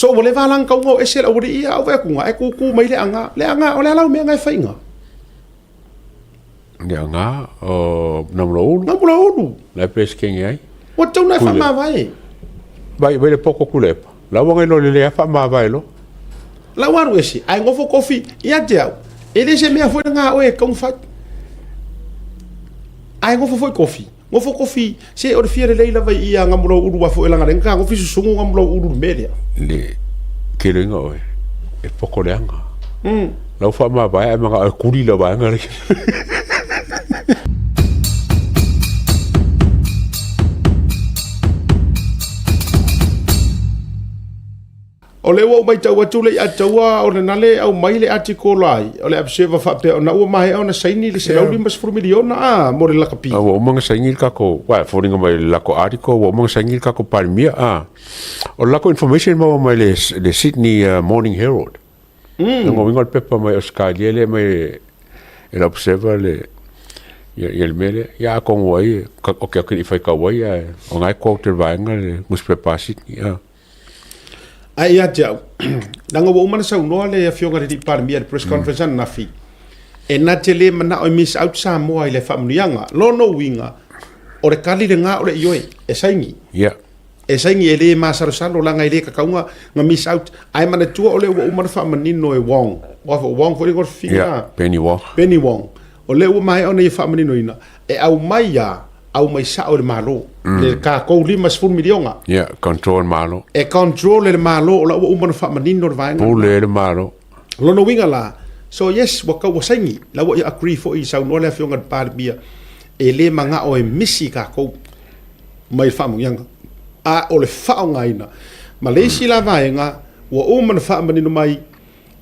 So wale valang kau ngo esel awuri ia awe kunga e kuku mai le anga ole lau me ngai fainga. Le anga namlo ulu. La pes kengi ai. O tau nai fa ma vai. Vai le poko kulepa. La wanga lo le fa ma vai lo. La waru esi ai ngofo kofi ia teu. Ele se me foi nga oe kong fa. Ai ngofo foi kofi. Ngofo kofi se o fiere leila vai ia ngamulo ulu wa fo elanga renga ngofi susungu ngamulo ulu media. Le kelenga oe. E poko le anga. La fa ma vai manga kuri la vai nga. O le wo mai tau atu le ataua o le nale au mai le article ai o le observer fa pe na o mai ona saini le se lauli mas for miliona mo le Lakapi. O manga saini ka ko wa foringa mai lako article o manga saini ka ko palmia o lako information mo mai le Sydney Morning Herald. Ngo wingo pepa mai Australia le mai el observer le el mele ya ko wai o ke ke fai ka wai o ngai ko te vanga le mus pepa Sydney ai ia jau nanga wo mana sau no le afionga di parmia press conference na fi e na tele mana o miss out Samoa ile famnianga lo no winga o le kali le nga o le yoi e saingi e saingi ele ma salo langa ile ka kaunga nga miss out ai mana tu o le wo mana fa manino e wong wong for go figa penny wong o le wo mai ona e fa manino ina e au mai ya au mai sa o le malo le ka ko lima sfur milionga control malo e control le malo la o umana fa manino le vai le malo lo no winga la so yes wa ka wa sangi la wa agree for i sa no le fionga par bia e le manga o e misi ka ko mai fa muyanga a o le fa ngaina Malaysia la vaenga wa umana fa manino mai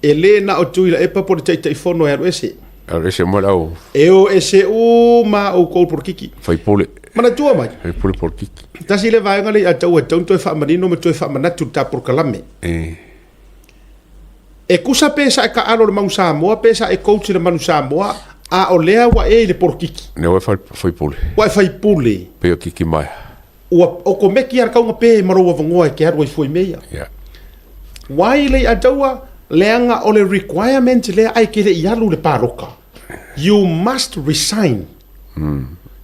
e le na o tuila e pa por te fono e ese ese mo lao e o ese o ma o ko por kiki fai pole mana tua mai fai pole por kiki tasi le vaenga le atau to fa manino me to fa manatu ta por kalame e kusa pesa e ka alo le mau Samoa pesa e coach le manu Samoa a o lea wa e le por kiki ne wa fai pole wa fai pole pe o kiki mai o ko meki ar kaunga pe maro wa ngoa ke ar wa foi meia wai le atau leanga o le requirement le ai ke le ialu le paroka you must resign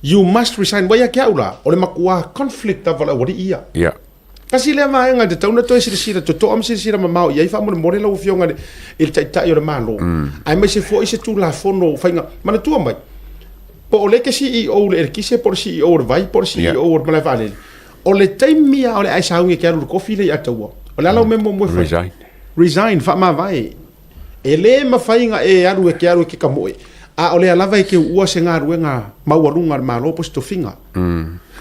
you must resign wai ke aula o le makua conflict of la wori ia kasi le mai nga de tauna to sira to am sira mamau ia fa mo le lo fionga il tai o le malo ai mai se fo ise tu la fono fainga mana tu mai po o le ke CEO le ki se por CEO vai por CEO o mala vale o le taimia o le ai saunga ke alu ko file ia taua o le alo memo mo resign fa ma vai ele ma fainga e aru e ke kamoe a ole ala vai ke ua se nga ruenga mauarunga malo posto finga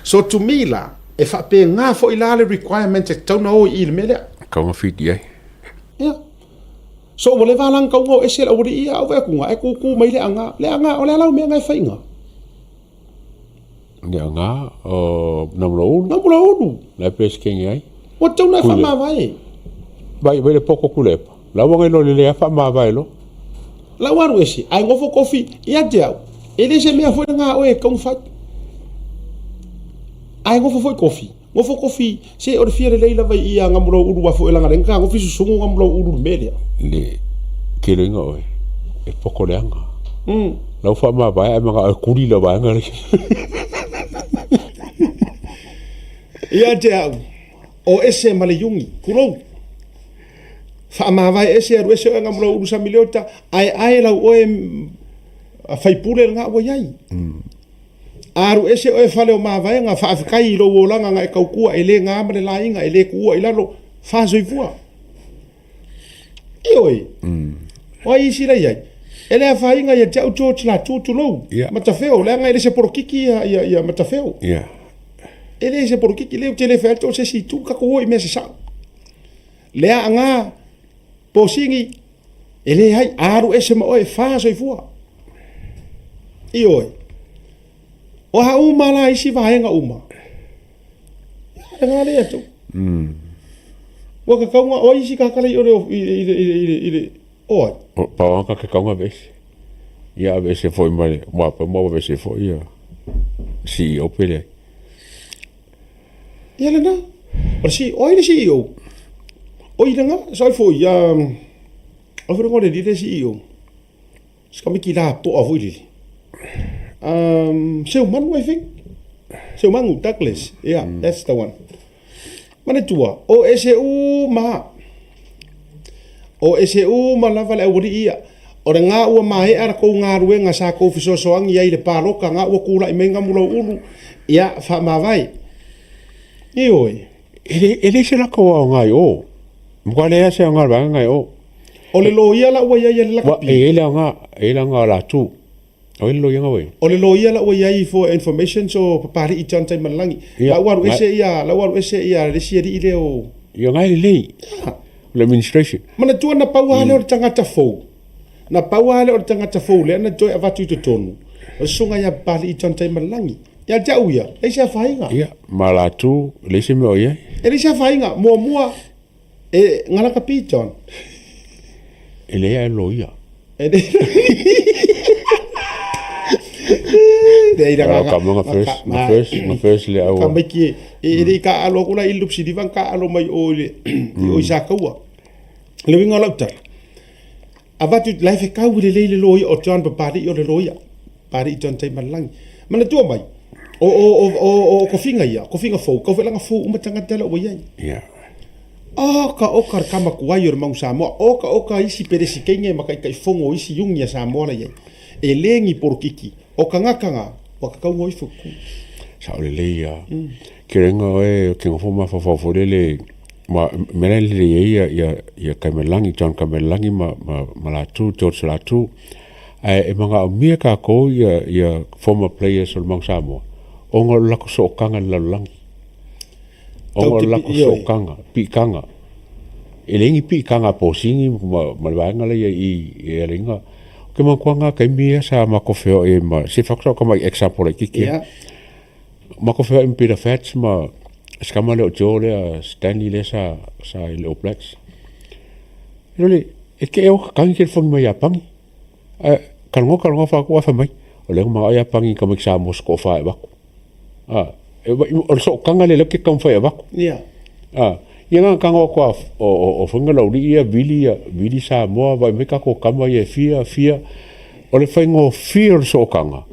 so to me la e fa pe nga fo ilale requirement e tau no il mele ka mo fit ye so wole valang ka wo esel awri ia ave kunga e ku mai le anga ole ala me nga fainga le anga namlo ulu la pes kengi ai o tau na fa ma vai vai le poko kulepa la wanga lo le fa ma vai lo la waru esi ai ngofo kofi ia teu ele se me foi nga oe kong fa ai ngofo kofi se o fiere leila vai ia ngamulo uru wa fo elanga renga ngofi susungu ngamulo uru media le kelenga oe e poko le anga la fa ma vai manga kuri la vai nga ia teu o ese male Iugi kulo fa ma vai ese aru ese nga mlo usa miliota ai la o fai pule nga o yai aru ese o fale o ma vai nga fa kai lo o langa nga ka ku ele nga male la inga ele ku ila lo fa so ifua oi oi si la yai ele fa inga ya tau to la tu lo matafeo la nga ele se por kiki ya matafeo ele se por kiki le tele fa to se si tu ka ko i me se sa le anga posingi ele hai aru ese mo e fa so ifua ioi o ha uma la isi vai nga uma nga le atu wa ka kaunga o isi ka kala ile oi pa wa ka kaunga ves ia ves foi mai wa pa mo ves foi ia si o pele ia le na o si oi le si o O iranga, sai foi o fero ngore dire CEO. Skami ki la po avu ili. Seu manu, I think. Seu manu, Douglas. Yeah, that's the one. Mana tua, o SU ma. O SU ma lava le awuri ia. O re ngā ua mahe ara kou ngā ruenga sa kou fisosoangi ai le paroka ngā ua kula I menga mula ulu. Ia, wha mawai. I oi. Ele se lako wa ngai o. Mukwa lea se ngai wanga ngai o. O le lo ia la ua ia le Lakapi. Ele ngā la tu. O ele lo ia ngawai. O le lo ia la ua ia for information so papari I Tautai malangi. La waru ese ia le siari I le o. Ia ngai le. Le administration. Mana tua na pau hale o le tangata fou. Na pau hale o le tangata fou le ana joy avatu I totonu. O sunga ia pali I Tautai malangi. Ia jau ia, le se whainga. Ia, ma la tu, le se me o ia. E le se whainga, mua, e Lakapi, John. E le ia e lo ia. E le... Nga first le au. Ka maiki, e le ka alo kula I lupsi divan ka alo mai o le, o I sa kaua. Le winga lautar. Avatu laife kau le leile lo ia o John papari o le lo ia. Pari I Tautai malangi. Mana tua mai. O kofinga ia, kofinga fou, kau velanga fou umatanga tela o iai. Yeah. Oka kama kuai o mau Samoa, oka isi peresi kenge makai kai fongo isi Iugi a Samoa la iai. E lengi porukiki, oka ngakanga, waka kau ngoi fuku. Sa ole le ia. Kirenga oe, kinga foma fafafore le, mera le ia kaimelangi, John kaimelangi ma la tu, George la tu. E mga mia ka ko ia former players o mau Samoa. Onga lako so kanga lalangi. Onga lako so kanga, pi kanga. E lengi pi kanga po singi ma wanga le I ringa. Ke ma kwanga kai mia sa ma kofeo e ma se fakso ka mai example ki ki. Ma kofeo in Peter Fats ma skama le o Jole Stanley le sa le o Blacks. Role e ke o kangi ke fongi mai apang. Kalongo fa ko fa mai. O le ma ia pangi ka mai sa Moscow fa e bako. O so kanga le ke kam fa e bako. Yeah. Ia kanga ko o fonga lo ia vili sa mo vai me ka ko kama ia fia. O le faingo fia so kanga.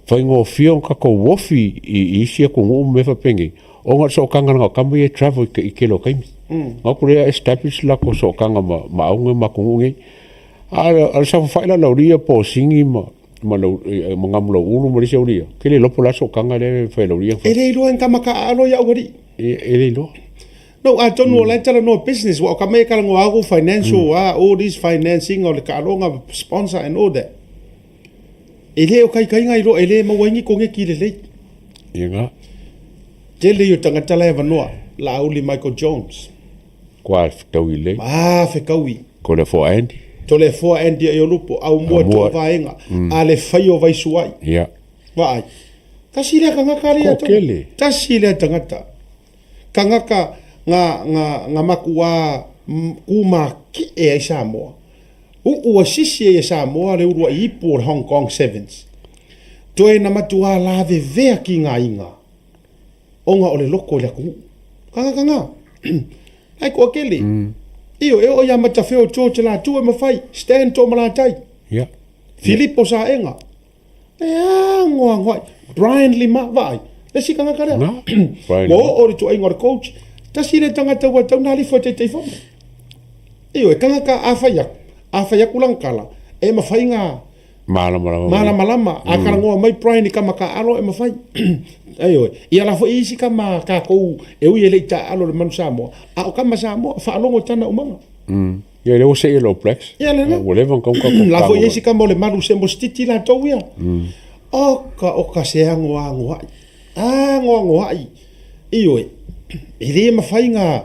Faingo fia ka ko wofi I sia ko me fa pengi. O nga so kanga nga kama ia travel ke lo kaimi. Nga ko le establish la ko so kanga ma aunga ma ko ngi. Al sa fa la lo ia po singi ma lo mangamlo ulu mo sia ulia. Ke le lopo la so kanga le fa lo ia. E le lo en kama ka alo ya wari. E le lo. No, I don't know. Let's tell no business. What can make a financial, all this financing or the kalonga sponsor and all that. Ele o kai ngai ro ele mo wengi ko nge ki le. Inga. Jele yo tanga tala e vanoa la uli Michael Jones. Kwa tau ile. Fe kaui. Ko le fo Andy. To le fo Andy e lupo au mo to vaenga. Ale fai o vai suai. Yeah. Vai. Tasile ka ngakari ato. Tasile tangata. Kangaka nga makua kuma ki e Samoa. Ua sisi e Samoa le urua I por Hong Kong Sevens. Toe na matua lave vea ki ngā inga. Onga ole loko le ku. Kanga. Ai ko kele. Io e o ya matafeo George la tu e mawhai. Stan to malatai. Yeah. Filippo sa enga. Ngoa. Brian Lima vai. Le si kanga karea. Mo ori tu ainga coach. Tasile tangata wa tau nali fo te fo. Io e kanga ka afaya kulankala. E mawhai ngā malama akarangoa mai Brian I kama ka alo e mawhai. Ayo, ia la fo isi kama ka kou e ui ele ta alo le manu Samoa. A o kama Samoa fa alongo tana umanga. Ia le o se elo plex. Ia le na. O le van kong La fo isi kama le manu se mo stiti la tau ia. Oka se angoa ai. Iyo e. Ele mawhai nga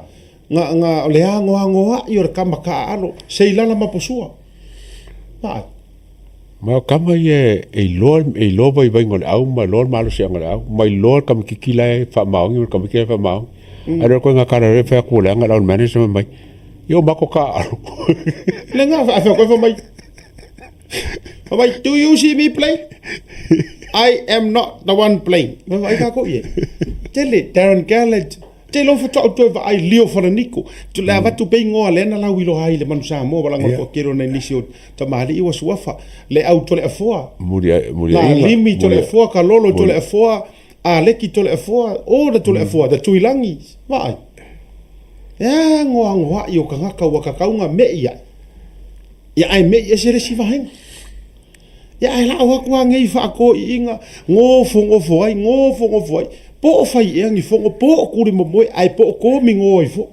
le angoa i o le kama ka alo. Se ilana maposua. Vai. Ma kama e lo vai ngol au ma lo malo se ngol au mai lo kam kikila fa maungi kam kikila fa maung aro ko nga kara re fa ko la nga laun management mai yo bako ka aro le nga fa ko fa mai do you see me play? I am not the one playing. Mai ka ko ye tele Darren Gallagher te lo fa to va ai lio fa niko tu la va tu pe ngo le na la wilo hai le manu Samoa wala ngo kero na nisio ta mali wa suafa le au to le foa muri la limi to le foa ka lolo to le foa a le ki to le foa o da to le foa da tuilangi vai ya ngo yo ka ngaka wa ka kaunga me ya ai me ya sere si va hen ya ai la wa kwa ngai fa ko inga ngo fo ai po fai e ngi fongo po kuri mo moi ai po ko mi ngoi fo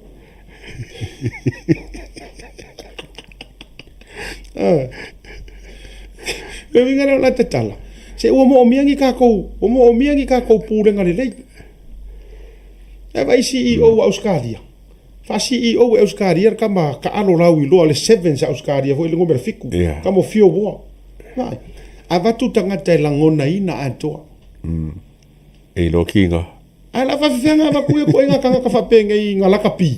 me vinga la tetala se o mo miangi ka ko pure ngale lei e vai CEO wa Australia fa CEO wa Australia kama ka alo lau I lo le 7 sa Australia fo ile ngomera fiku kama fio wo vai ava tu tanga te langona ina atoa e lo kinga ala fa fenga ba ku ko inga kanga ka fa penga I nga Lakapi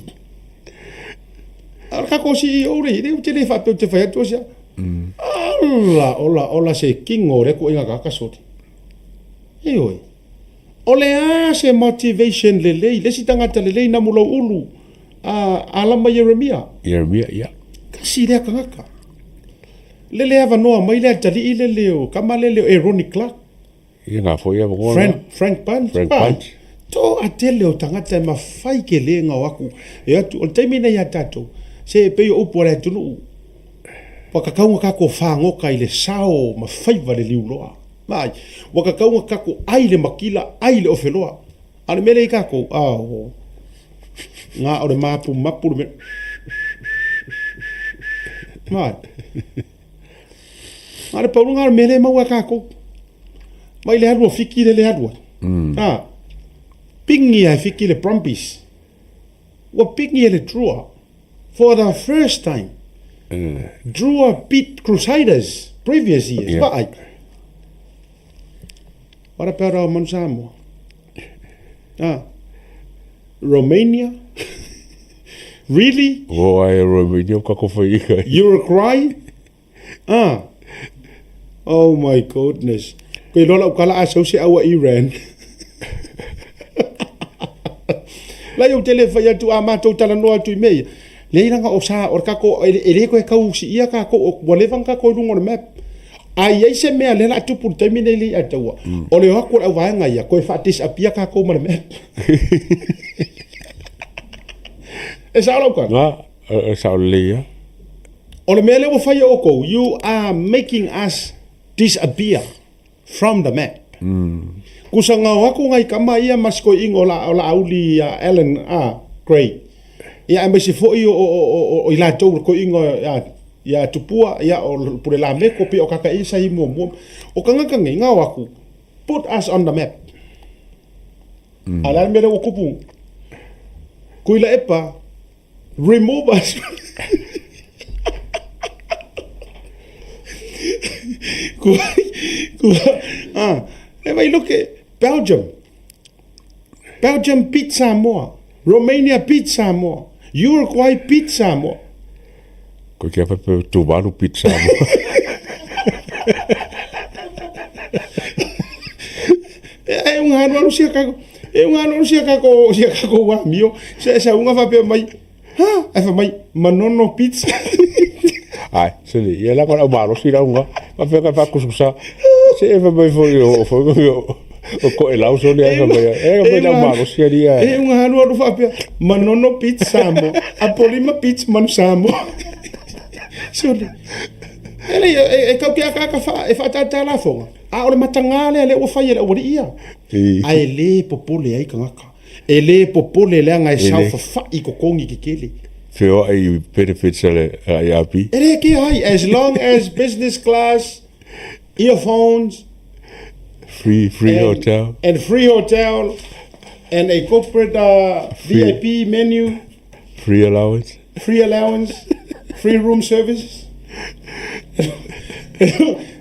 ala ka ko CEO re de te fa te fa to sia ola se kingo re ko inga ka soti oi ole a se motivation le si tanga te le na mulo ulu ala ma Yeremia ya kasi re kanga ka le ava no mai le tali le leo kama le Ronnie Clark nga fo ya bo Frank Punch to atele o tangata ma fai ke le nga waku e atu o taimina ya tato se pe o pore tunu waka kaunga ka ko fango ka ile sao ma fai vale liuloa mai waka kaunga ka ko aile makila aile ofeloa ale mele ka ko nga ore mapu me mai ale paunga mele ma waka ko mai le hadu fiki le hadu pingi a fiki le Brumbies wa pingi le Drua for the first time Drua beat Crusaders previous years vai what about our Samoa Romania really ai Romania ka ko foi Uruguay oh my goodness ko lola kala aso si awa Iran la yo telefa ya tu ama to tala no tu me le ina o sa or ka ko ele ko ka usi ia ka ko wole van ka ko lungo map ai se me ale la tu pur termine li atawa o le ko wa nga ya ko fatis apia ka ko map esa lo ka esa le ya o le mele wo fa yo ko you are making us disappear from the map kusanga wako ngai kama ia masko ingo la auli Ellen Gray ia embassy fo o ila to ko ingo ya tupua ya o pure la me ko pe o kaka isa I mo o kanga nga waku put us on the map ala mele o kupu kuila epa remove us Everybody look at Belgium beat Samoa. Romania beat Samoa. Uruguay beat Samoa. Ko kia pa Tuvalu beat Samoa. Un hanu sia kako wa mio. Se unga fa pe mai. Fa mai manono pizza. Ai, se le ia la ko malo si la unga. Pa fe ka fa kususa. Se fa mai o ko e lau so le ava mai la malo si dia un hanu fa pe manono pizza mo apolima pizza man samo so ele ka ka fa e fa ta la fo a o matanga le o fa ile o ia ai le popole ai kanga ele popole le nga sa fa I ko kongi kele feo ai benefits ale ai api ele ki ai as long as business class earphones free hotel and free hotel and a corporate VIP menu free allowance free room service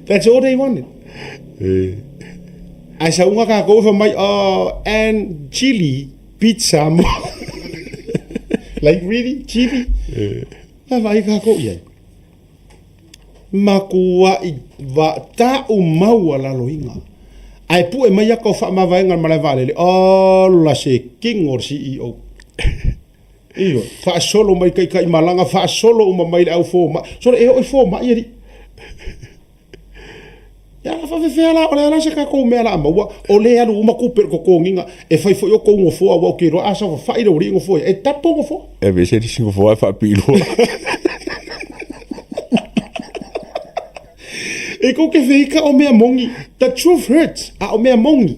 that's all they wanted I sa unga ka ko fa mai and chili pizza like really chili vai ka ko ia makua I va ta mau ala loinga ai pu e mai ko fa ma vai ngal mala vale la se king or CEO Iyo, fa solo mai kai malanga fa solo uma mai au fo ma. So e o fo ma iri. Ya fa fe la ole la se ka ko me la ma wa ole alu uma ku per ko nginga e fai fo yo ko ngo fo wa ke ro asa fa iro ri ngo fo e tapo ngo fo. E be se di singo fo fa pilo. E ko ke feika o mea mongi. The truth hurts. A o mea mongi.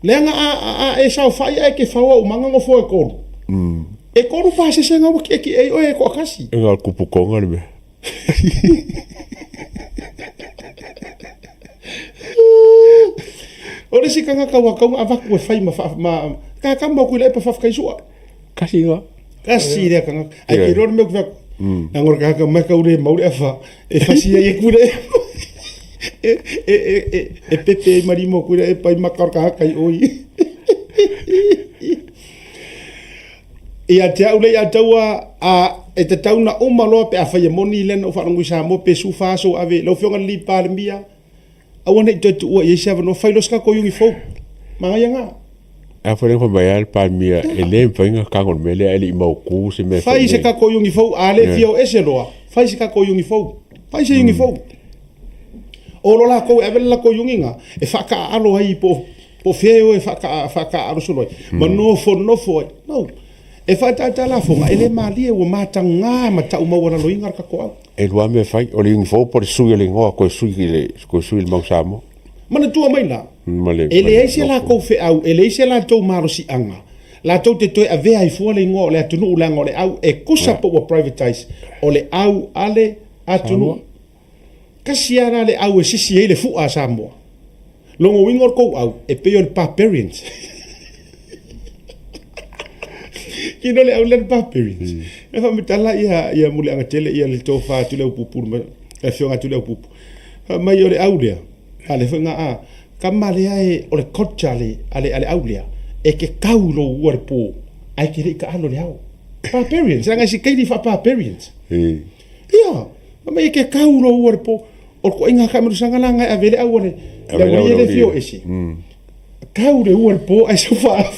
Leanga e sao fai e ke faua o manga ngo fo e koru. E koru pa se senga wa ki e o e ko akasi. E ngal kupu konga me. O le si kanga kawa kaunga avaku e fai ma ka kamba ku le pa fa kai sua. Kasi nga. Kasi le kanga. Ai ke ro me ku angor ka ma ka ure maure afa e fasi e kure e pepe marimo kure e pai makar ka kai oi e a te aule a taua a e te tauna o malo pe a fai moni len o farangu sa mo pe su faso ave lo fionga li palmia a wona te tu o ye sava no fai los ka ko yungi fo manga yanga a fore ko bayal palmia e le pinga ka ngol mele ali mo ku se me fai se ka ko yungi fo ale fio ese loa fai se ka ko yungi fo fai se yungi fo o lo la ko e la ko yungi nga e fa ka alo ai po feo e fa ka alo solo ma no fo no e fa ta la fo ma ele mali e o mata nga ma ta uma wala lo ingar ka ko e lo me fai o le yungi fo por su le ngo ko su le mau samo mana tua mai la ele ai se la ko fe au ele se la to maro si anga la to te to ave ai fo le ngo le atunu la ngo le au e kusa po o privatize o le au ale atunu kasiara le au e sisi ele fu a Samoa longo wingor ko au e pe o barbarians kino le au le barbarians e fa mitala ia mule anga tele ia le to fa tu le pupu e fionga tu le pupu mai o le au le ale fenga a kamale ai o le kochale ale aulia e ke kaulo uarpo ai ke ka alo le au barbarians anga si kaili fa barbarians ia mai ke kaulo uarpo o ko inga kameru sangalanga a vele au le le fio esi kaule uarpo ai so fa